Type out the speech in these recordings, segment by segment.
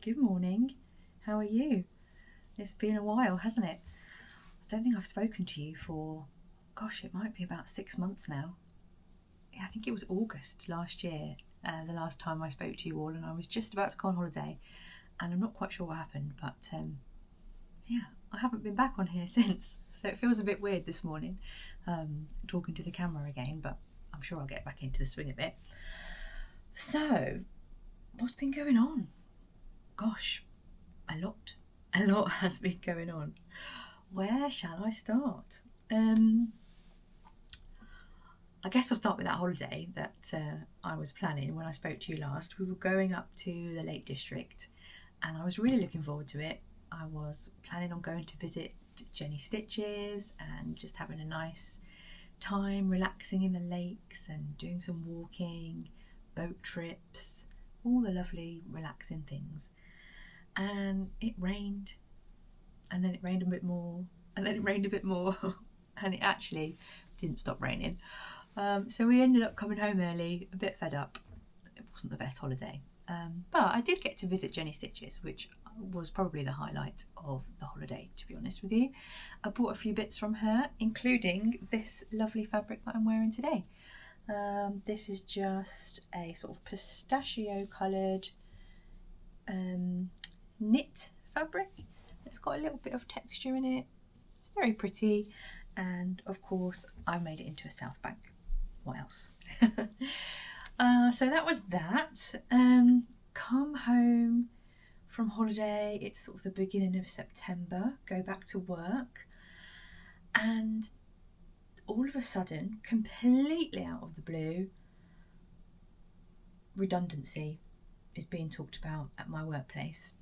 Good morning. How are you? It's been a while, hasn't it? I don't think I've spoken to you for, it might be about 6 months now. Yeah, I think it was August last year, the last time I spoke to you all, and I was just about to go on holiday, and I'm not quite sure what happened, but I haven't been back on here since, so it feels a bit weird this morning, talking to the camera again, but I'm sure I'll get back into the swing of it. So, what's been going on? Gosh, a lot has been going on. Where shall I start? I guess I'll start with that holiday that I was planning when I spoke to you last. We were going up to the Lake District and I was really looking forward to it. I was planning on going to visit Jenny Stitches and just having a nice time relaxing in the lakes and doing some walking, boat trips, all the lovely relaxing things. And it rained, and then it rained a bit more, and then it rained a bit more, and it actually didn't stop raining. So we ended up coming home early, a bit fed up. It wasn't the best holiday, but I did get to visit Jenny Stitches, which was probably the highlight of the holiday, to be honest with you. I bought a few bits from her, including this lovely fabric that I'm wearing today. This is just a sort of pistachio coloured knit fabric. It's got a little bit of texture in it. It's very pretty, and of course I made it into a South Bank. What else? So that was that. Come home from holiday. It's sort of the beginning of September. Go back to work, and all of a sudden, completely out of the blue, redundancy is being talked about at my workplace.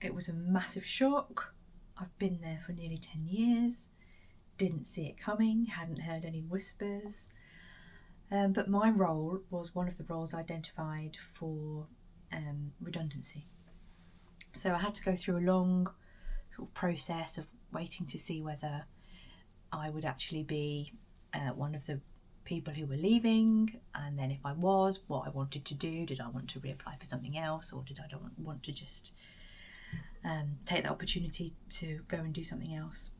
It was a massive shock. I've been there for nearly 10 years, didn't see it coming, hadn't heard any whispers, but my role was one of the roles identified for redundancy. So I had to go through a long sort of process of waiting to see whether I would actually be one of the people who were leaving, and then if I was, what I wanted to do. Did I want to reapply for something else, or did I don't want to just take the opportunity to go and do something else?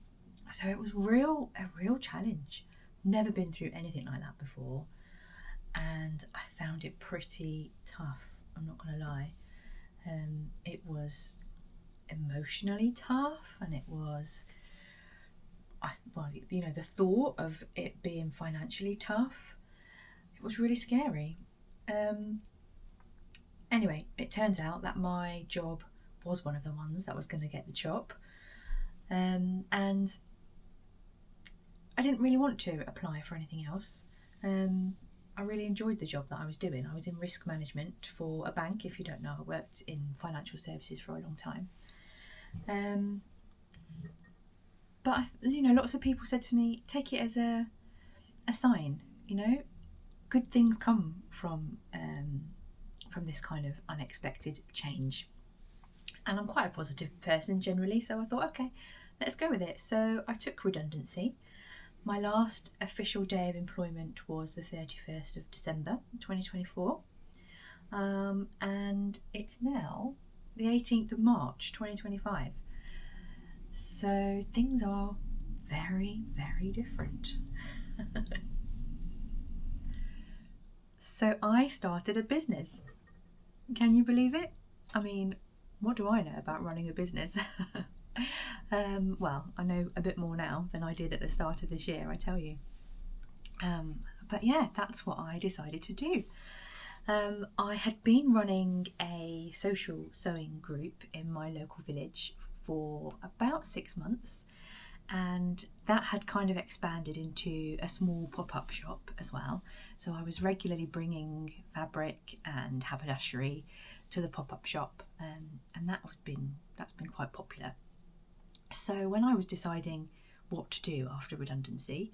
So it was a real challenge. Never been through anything like that before, and I found it pretty tough, I'm not gonna lie. It was emotionally tough, and it was the thought of it being financially tough, it was really scary. Anyway, it turns out that my job was one of the ones that was going to get the chop, and I didn't really want to apply for anything else. I really enjoyed the job that I was doing. I was in risk management for a bank. If you don't know, I worked in financial services for a long time. But lots of people said to me, take it as a sign. Good things come from this kind of unexpected change. And I'm quite a positive person generally, so I thought, okay, let's go with it. So I took redundancy. My last official day of employment was the 31st of December 2024, and it's now the 18th of March 2025. So things are very, very different. So I started a business. Can you believe it? I mean, what do I know about running a business? Well, I know a bit more now than I did at the start of this year, I tell you. But yeah, that's what I decided to do. I had been running a social sewing group in my local village for about 6 months, and that had kind of expanded into a small pop-up shop as well. So I was regularly bringing fabric and haberdashery to the pop-up shop, and that's been quite popular. So when I was deciding what to do after redundancy,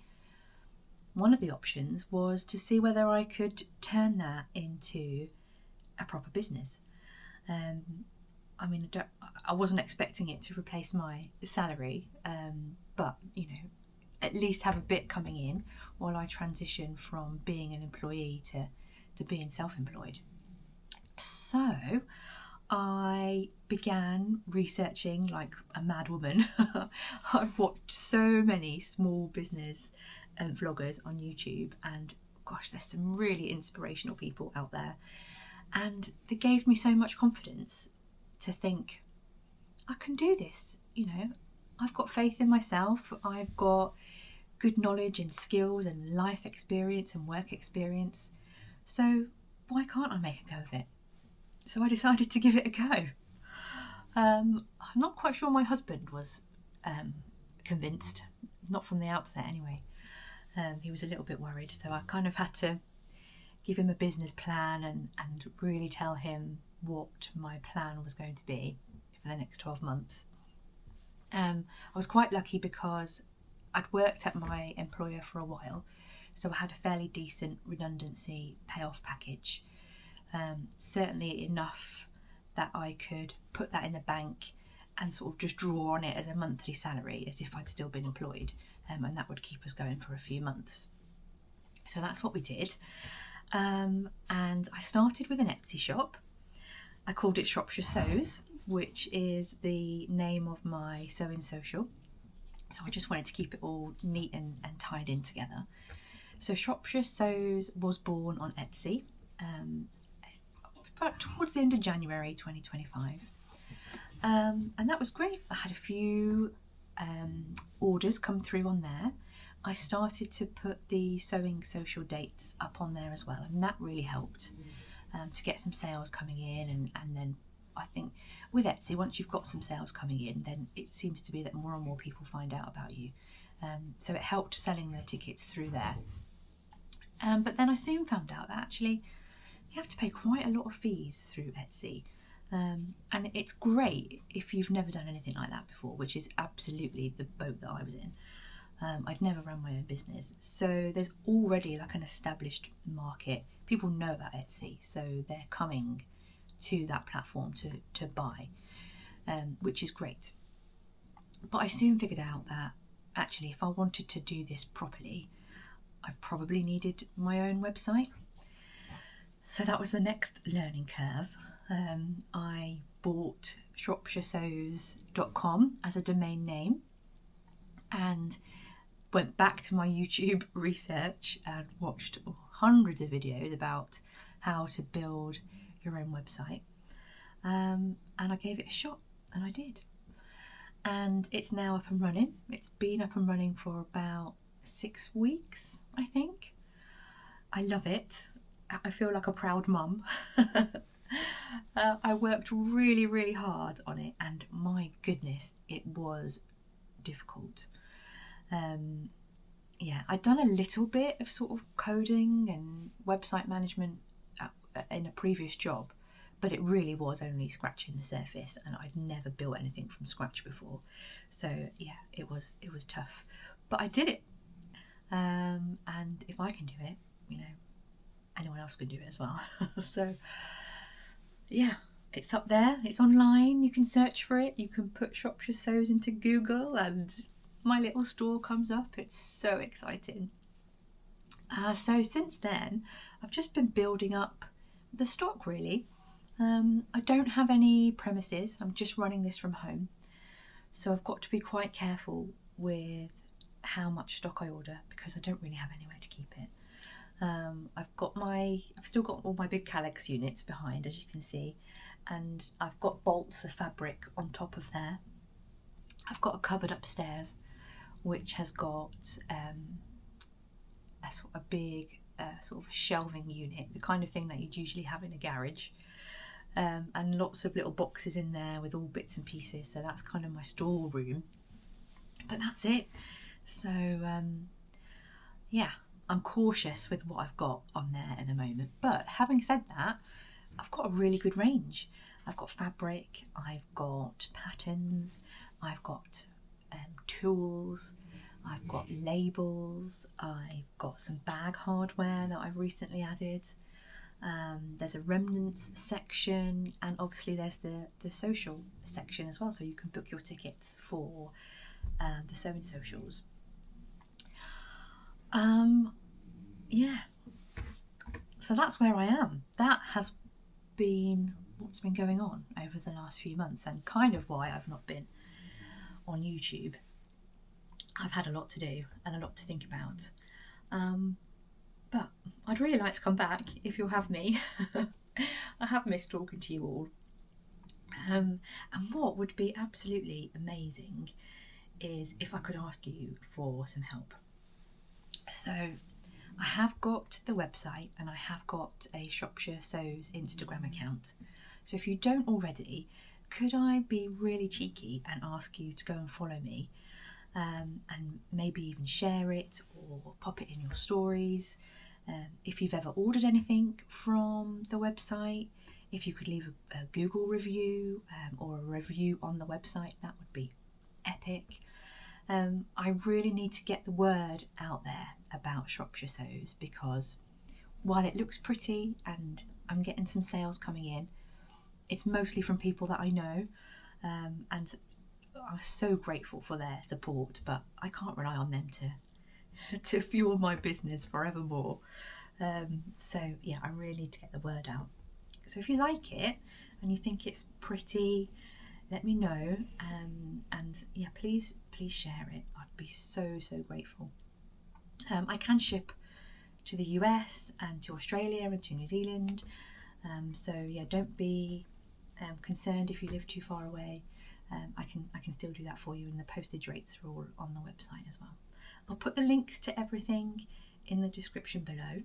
one of the options was to see whether I could turn that into a proper business. I wasn't expecting it to replace my salary, but at least have a bit coming in while I transition from being an employee to being self-employed. So I began researching like a mad woman. I've watched so many small business vloggers on YouTube, and gosh, there's some really inspirational people out there. And they gave me so much confidence to think, I can do this, I've got faith in myself, I've got good knowledge and skills and life experience and work experience, so why can't I make a go of it? So I decided to give it a go. I'm not quite sure my husband was convinced, not from the outset anyway. He was a little bit worried, so I kind of had to give him a business plan and really tell him what my plan was going to be for the next 12 months. I was quite lucky because I'd worked at my employer for a while, so I had a fairly decent redundancy payoff package. Certainly enough that I could put that in the bank and sort of just draw on it as a monthly salary as if I'd still been employed, and that would keep us going for a few months. So that's what we did. And I started with an Etsy shop. I called it Shropshire Sews, which is the name of my sewing social. So I just wanted to keep it all neat and tied in together. So Shropshire Sews was born on Etsy about towards the end of January 2025. And that was great. I had a few orders come through on there. I started to put the sewing social dates up on there as well, and that really helped to get some sales coming in, and then I think with Etsy, once you've got some sales coming in, then it seems to be that more and more people find out about you, so it helped selling the tickets through there. But then I soon found out that actually you have to pay quite a lot of fees through Etsy, and it's great if you've never done anything like that before, which is absolutely the boat that I was in. I'd never run my own business, so there's already like an established market. People know about Etsy, so they're coming to that platform to buy, which is great. But I soon figured out that actually if I wanted to do this properly, I probably needed my own website. So that was the next learning curve. I bought shropshiresews.com as a domain name and went back to my YouTube research and watched hundreds of videos about how to build your own website. And I gave it a shot, and I did. And it's now up and running. It's been up and running for about 6 weeks, I think. I love it. I feel like a proud mum. I worked really, really hard on it, and my goodness, it was difficult. I'd done a little bit of sort of coding and website management in a previous job, but it really was only scratching the surface, and I'd never built anything from scratch before. So yeah, it was tough, but I did it. And if I can do it, anyone else can do it as well. So yeah, it's up there, it's online, you can search for it, you can put Shropshire Sews into Google and my little store comes up. It's so exciting. So since then, I've just been building up the stock really. I don't have any premises, I'm just running this from home. So I've got to be quite careful with how much stock I order because I don't really have anywhere to keep it. I've still got all my big Calyx units behind, as you can see, and I've got bolts of fabric on top of there. I've got a cupboard upstairs which has got a big sort of shelving unit, the kind of thing that you'd usually have in a garage, and lots of little boxes in there with all bits and pieces, so that's kind of my storeroom. But that's it. So yeah, I'm cautious with what I've got on there at the moment, but having said that, I've got a really good range. I've got fabric, I've got patterns, I've got tools, I've got labels, I've got some bag hardware that I've recently added. There's a remnants section, and obviously there's the social section as well, so you can book your tickets for the sewing socials. Yeah, so that's where I am. That has what's been going on over the last few months, and kind of why I've not been on YouTube. I've had a lot to do and a lot to think about, but I'd really like to come back if you'll have me. I have missed talking to you all, and what would be absolutely amazing is if I could ask you for some help. So I have got the website and I have got a Shropshire Sews Instagram account. So if you don't already, could I be really cheeky and ask you to go and follow me, and maybe even share it or pop it in your stories. If you've ever ordered anything from the website, if you could leave a Google review or a review on the website, that would be epic. I really need to get the word out there about Shropshire Sews, because while it looks pretty and I'm getting some sales coming in, it's mostly from people that I know, and I'm so grateful for their support, but I can't rely on them to fuel my business forevermore. So yeah, I really need to get the word out. So if you like it and you think it's pretty, let me know, and yeah, please share it. I'd be so grateful. I can ship to the US and to Australia and to New Zealand, so yeah, don't be concerned if you live too far away. I can still do that for you, and the postage rates are all on the website as well. I'll put the links to everything in the description below.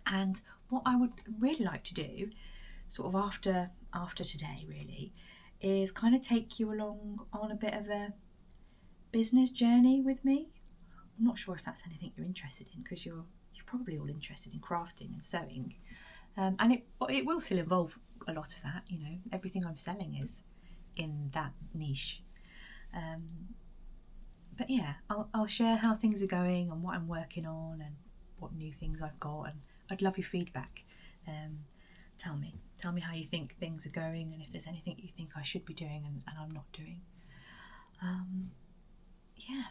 And what I would really like to do, sort of after today really, is kind of take you along on a bit of a business journey with me. I'm not sure if that's anything you're interested in, because you're probably all interested in crafting and sewing, and it will still involve a lot of that. You know, everything I'm selling is in that niche. But yeah, I'll share how things are going and what I'm working on and what new things I've got, and I'd love your feedback. Tell me how you think things are going, and if there's anything you think I should be doing and I'm not doing. Yeah,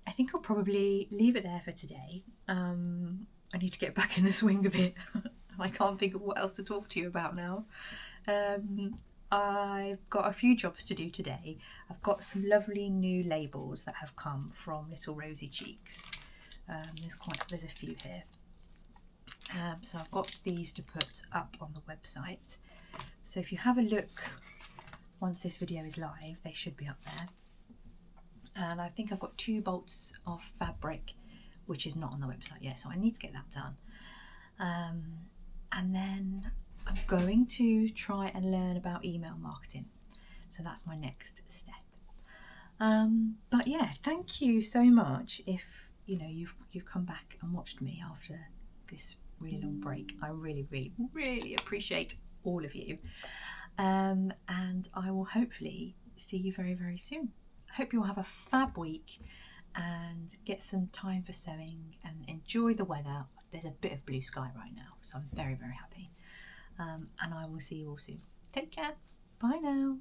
I think I'll probably leave it there for today. I need to get back in the swing of it. I can't think of what else to talk to you about now. I've got a few jobs to do today. I've got some lovely new labels that have come from Little Rosy Cheeks. There's a few here. So I've got these to put up on the website. So if you have a look once this video is live, they should be up there. And I think I've got 2 bolts of fabric, which is not on the website yet, so I need to get that done. And then I'm going to try and learn about email marketing. So that's my next step. But yeah, thank you so much if you've come back and watched me after this really long break. I really appreciate all of you. And I will hopefully see you very soon. I hope you'll have a fab week and get some time for sewing and enjoy the weather. There's a bit of blue sky right now, so I'm very happy. And I will see you all soon. Take care. Bye now.